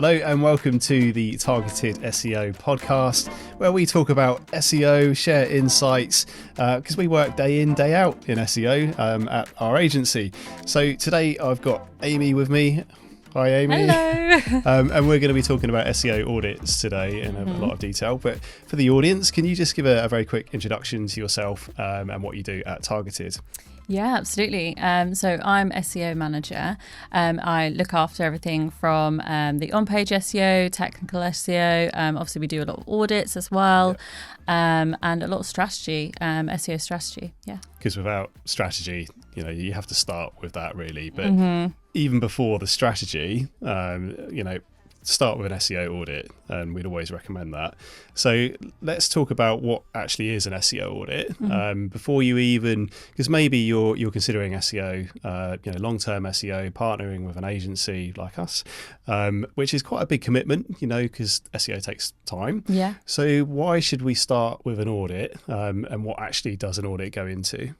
Hello and welcome to the Targeted SEO Podcast, where we talk about SEO, share insights, because we work day in, day out in SEO at our agency. So today I've got Amy with me. Hi Amy. Hello. And we're going to be talking about SEO audits today in a lot of detail. But for the audience, can you just give a very quick introduction to yourself and what you do at Targeted? Yeah, absolutely. So I'm SEO Manager. I look after everything from the on-page SEO, technical SEO. Obviously, we do a lot of audits as well, and a lot of strategy, SEO strategy. Yeah. Because without strategy, you have to start with that really. But even before the strategy, start with an SEO audit, and we'd always recommend that. So let's talk about what actually is an SEO audit before you even, because maybe you're considering SEO, long-term SEO, partnering with an agency like us, which is quite a big commitment, because SEO takes time. Yeah. So why should we start with an audit, and what actually does an audit go into?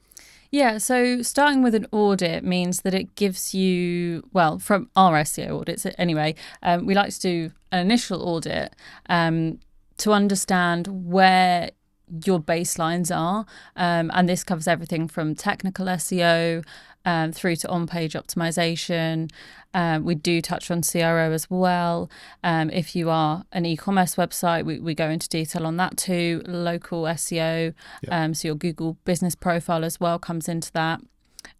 Yeah, so starting with an audit means that it gives you, well, from our SEO audits anyway, we like to do an initial audit to understand where your baselines are. And this covers everything from technical SEO through to on-page optimization. We do touch on CRO as well. If you are an e-commerce website, we go into detail on that too. Local SEO, so your Google business profile as well comes into that.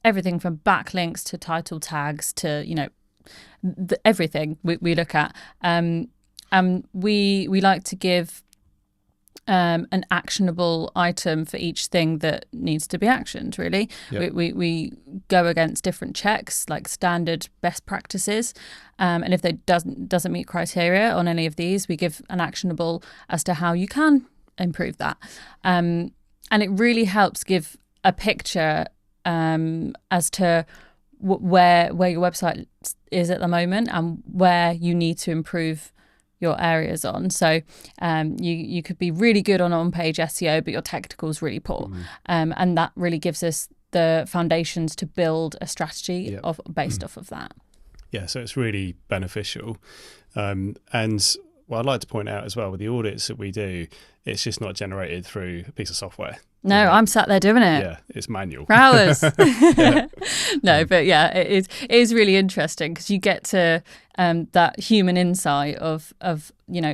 Everything from backlinks to title tags to, everything we look at. And we like to give an actionable item for each thing that needs to be actioned, really. Yep. We go against different checks, like standard best practices. And if they doesn't meet criteria on any of these, we give an actionable as to how you can improve that. And it really helps give a picture as to where your website is at the moment and where you need to improve your areas on. So you could be really good on-page SEO, but your technical is really poor. And that really gives us the foundations to build a strategy based off of that. Yeah, so it's really beneficial. And what I'd like to point out as well with the audits that we do, it's just not generated through a piece of software. No, I'm sat there doing it. Yeah, it's manual. For hours. No, but yeah, it is really interesting because you get to that human insight of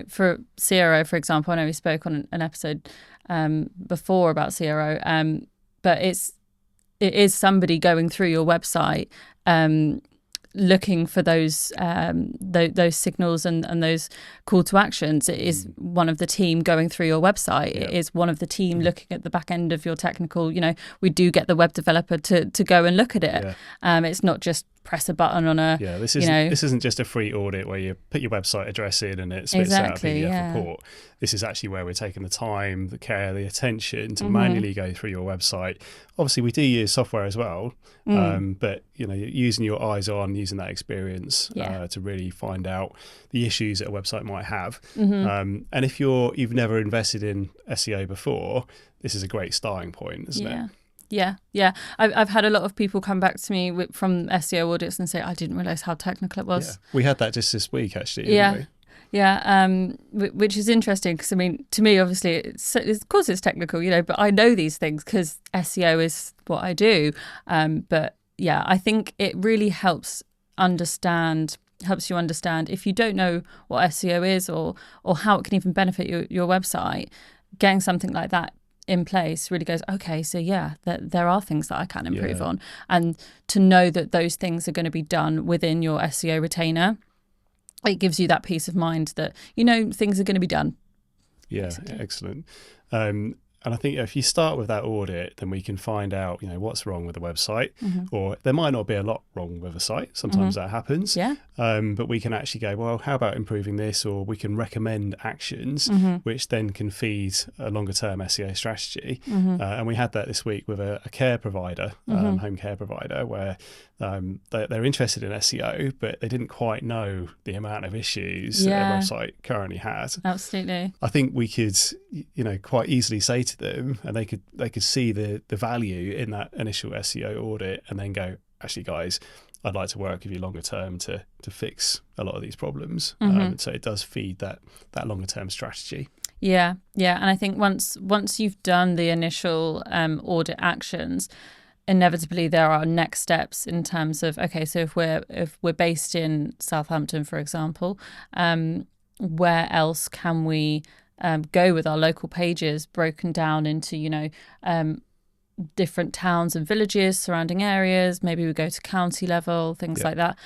for CRO, for example. I know we spoke on an episode before about CRO, but it is somebody going through your website, looking for those signals and those call to actions. It is one of the team going through your website. It is one of the team looking at the back end of your technical. We do get the web developer to go and look at it. It's not just press a button on a. Yeah, this isn't just a free audit where you put your website address in and it spits out a PDF report. This is actually where we're taking the time, the care, the attention to manually go through your website. Obviously, we do use software as well, but using your eyes on, using that experience to really find out the issues that a website might have. And if you've never invested in SEO before, this is a great starting point, isn't it? Yeah. I've had a lot of people come back to me from SEO audits and say, I didn't realise how technical it was. Yeah. We had that just this week, actually. Which is interesting because, to me, obviously, of course it's technical, but I know these things because SEO is what I do. But yeah, I think it really helps you understand if you don't know what SEO is or how it can even benefit your website, getting something like that in place really goes, okay, so that there are things that I can improve on, and to know that those things are going to be done within your SEO retainer, it gives you that peace of mind that things are going to be done. Basically. Excellent. And I think if you start with that audit, then we can find out, what's wrong with the website, or there might not be a lot wrong with a site. Sometimes that happens. Yeah. But we can actually go, well, how about improving this? Or we can recommend actions, which then can feed a longer term SEO strategy. And we had that this week with a care provider, home care provider, where they're interested in SEO, but they didn't quite know the amount of issues that their website currently has. Absolutely. I think we could, quite easily say to them, and they could see the value in that initial SEO audit, and then go, actually, guys, I'd like to work with you longer term to fix a lot of these problems. So it does feed that longer term strategy. Yeah. And I think once you've done the initial audit actions, inevitably there are next steps in terms of, okay, so if we're based in Southampton, for example, where else can we go with our local pages broken down into, different towns and villages, surrounding areas? Maybe we go to county level, things like that.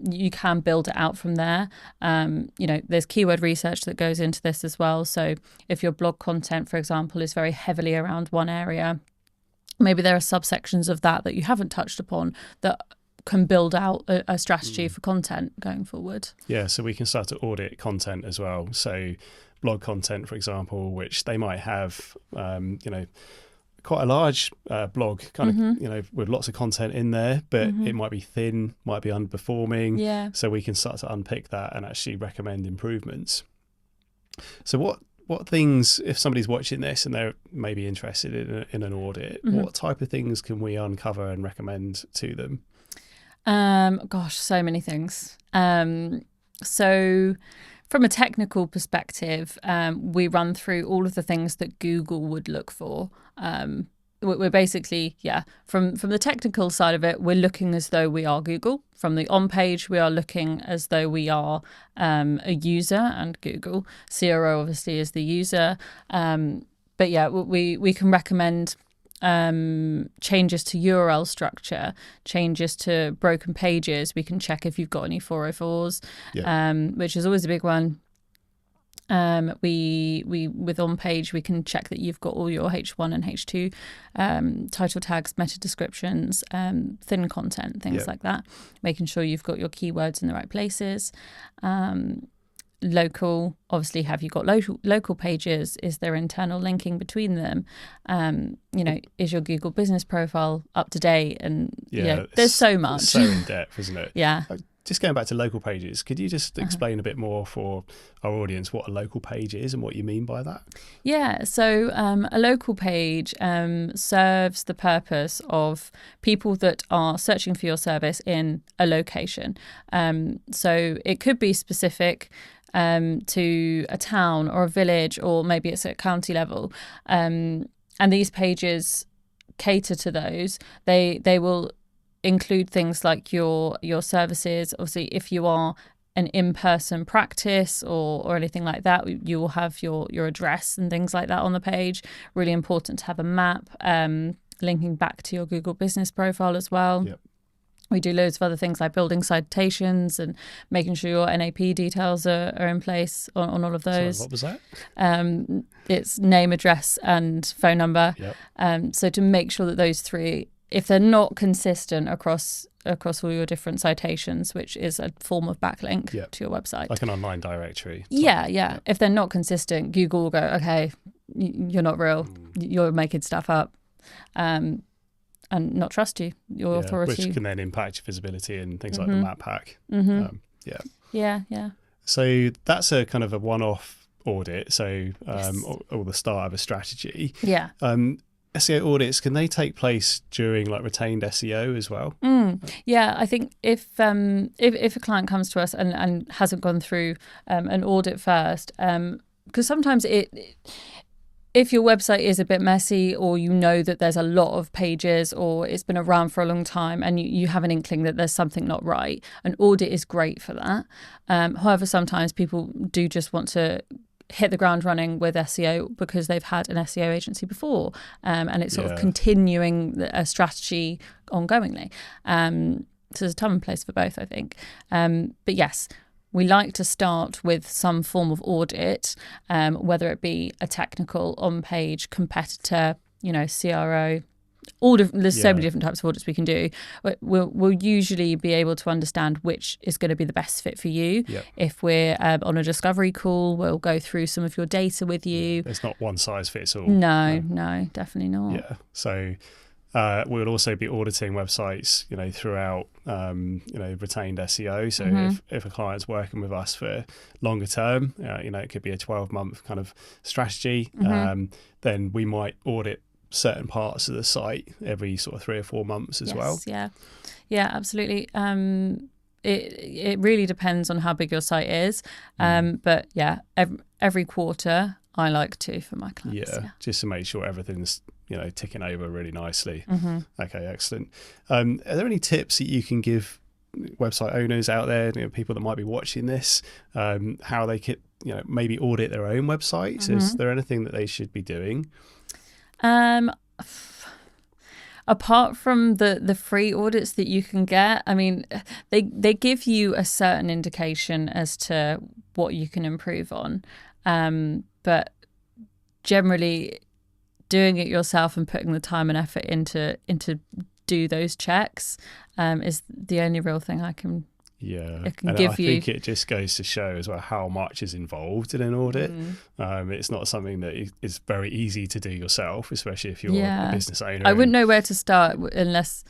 You can build it out from there. There's keyword research that goes into this as well. So if your blog content, for example, is very heavily around one area, maybe there are subsections of that you haven't touched upon that can build out a strategy for content going forward. Yeah, so we can start to audit content as well. So blog content, for example, which they might have, quite a large blog kind of, with lots of content in there, but it might be thin, might be underperforming. Yeah. So we can start to unpick that and actually recommend improvements. So what things, if somebody's watching this and they're maybe interested in an audit, what type of things can we uncover and recommend to them? Gosh, so many things. So from a technical perspective, we run through all of the things that Google would look for. We're basically, from the technical side of it, we're looking as though we are Google. From the on page, we are looking as though we are a user and Google. CRO obviously is the user. But we can recommend changes to URL structure, changes to broken pages. We can check if you've got any 404s, which is always a big one. We with on page, we can check that you've got all your H1 and H2 title tags, meta descriptions, thin content, things like that, making sure you've got your keywords in the right places. Local, obviously, have you got local pages? Is there internal linking between them? Is your Google business profile up to date? And there's so much. It's so in depth, isn't it? Yeah. Just going back to local pages, could you just explain a bit more for our audience what a local page is and what you mean by that? Yeah, so a local page serves the purpose of people that are searching for your service in a location. So it could be specific to a town or a village, or maybe it's at county level. And these pages cater to those. They will include things like your services. Obviously, if you are an in-person practice or anything like that, you will have your address and things like that on the page. Really important to have a map linking back to your Google business profile as well. Yep. We do loads of other things like building citations and making sure your NAP details are in place on all of those. Sorry, what was that? It's name, address and phone number. Yep. So to make sure that those three, if they're not consistent across all your different citations, which is a form of backlink to your website. Like an online directory. Yeah. If they're not consistent, Google will go, okay, you're not real. You're making stuff up. And not trust you, your authority. Which can then impact your visibility and things like the map pack. Yeah. So that's a kind of a one-off audit. So or the start of a strategy. Yeah. SEO audits, can they take place during like retained SEO as well? Yeah, I think if a client comes to us and hasn't gone through an audit first, because sometimes if your website is a bit messy, or you know that there's a lot of pages, or it's been around for a long time and you have an inkling that there's something not right, an audit is great for that. However, sometimes people do just want to hit the ground running with SEO because they've had an SEO agency before, and it's sort of continuing a strategy ongoingly. So there's a time and place for both, I think. But yes, we like to start with some form of audit, whether it be a technical, on-page, competitor, CRO. There's so many different types of audits we can do. We'll usually be able to understand which is going to be the best fit for you. Yep. If we're on a discovery call, we'll go through some of your data with you. It's not one size fits all. No, definitely not. Yeah. So we'll also be auditing websites, throughout, retained SEO. So if a client's working with us for longer term, it could be a 12-month kind of strategy, then we might audit certain parts of the site every sort of 3 or 4 months as well. Yeah, absolutely. It really depends on how big your site is. But yeah, every quarter I like to for my clients. Yeah, just to make sure everything's ticking over really nicely. Okay, excellent. Are there any tips that you can give website owners out there, people that might be watching this, how they could maybe audit their own websites? Is there anything that they should be doing? Apart from the free audits that you can get, I mean, they give you a certain indication as to what you can improve on. But generally, doing it yourself and putting the time and effort into do those checks is the only real thing I can give you. I think it just goes to show as well how much is involved in an audit. It's not something that is very easy to do yourself, especially if you're a business owner. I wouldn't know where to start unless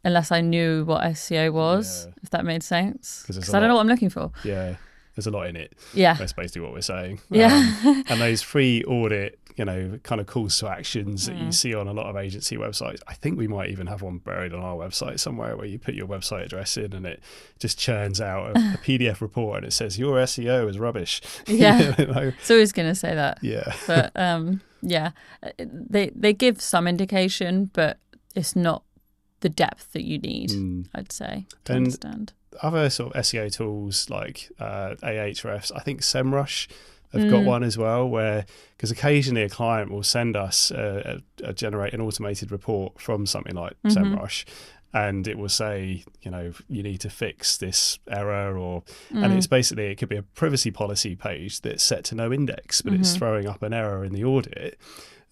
I knew what SEO was, if that made sense. Because I don't know what I'm looking for. Yeah, there's a lot in it. Yeah. That's basically what we're saying. Yeah. And those free audit kind of calls to actions that you see on a lot of agency websites. I think we might even have one buried on our website somewhere where you put your website address in and it just churns out a PDF report and it says your SEO is rubbish. Yeah. It's always going to say that. Yeah. But they give some indication, but it's not the depth that you need, I'd say, to understand. Other sort of SEO tools like Ahrefs, I think SEMrush have got one as well, because occasionally a client will send us generate an automated report from something like SEMrush, and it will say, you need to fix this error, and it's basically, it could be a privacy policy page that's set to no index, but it's throwing up an error in the audit.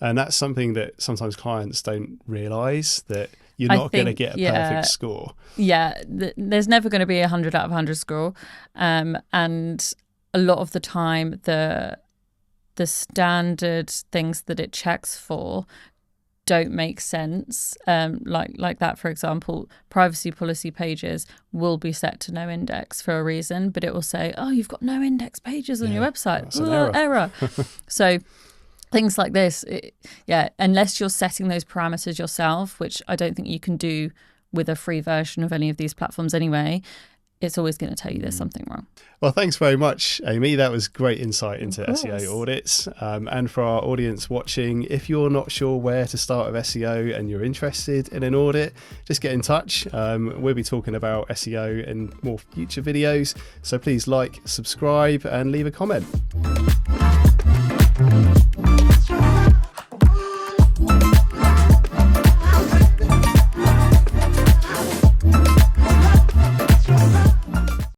And that's something that sometimes clients don't realise, that you're not going to get a perfect score. Yeah, there's never going to be 100 out of 100 score. And a lot of the time, the standard things that it checks for don't make sense. Like that, for example, privacy policy pages will be set to no index for a reason, but it will say, oh, you've got no index pages on your website. That's an error. So things like this, unless you're setting those parameters yourself, which I don't think you can do with a free version of any of these platforms anyway, it's always going to tell you there's something wrong. Well, thanks very much, Amy. That was great insight into SEO audits. And for our audience watching, if you're not sure where to start with SEO and you're interested in an audit, just get in touch. We'll be talking about SEO in more future videos. So please like, subscribe, and leave a comment.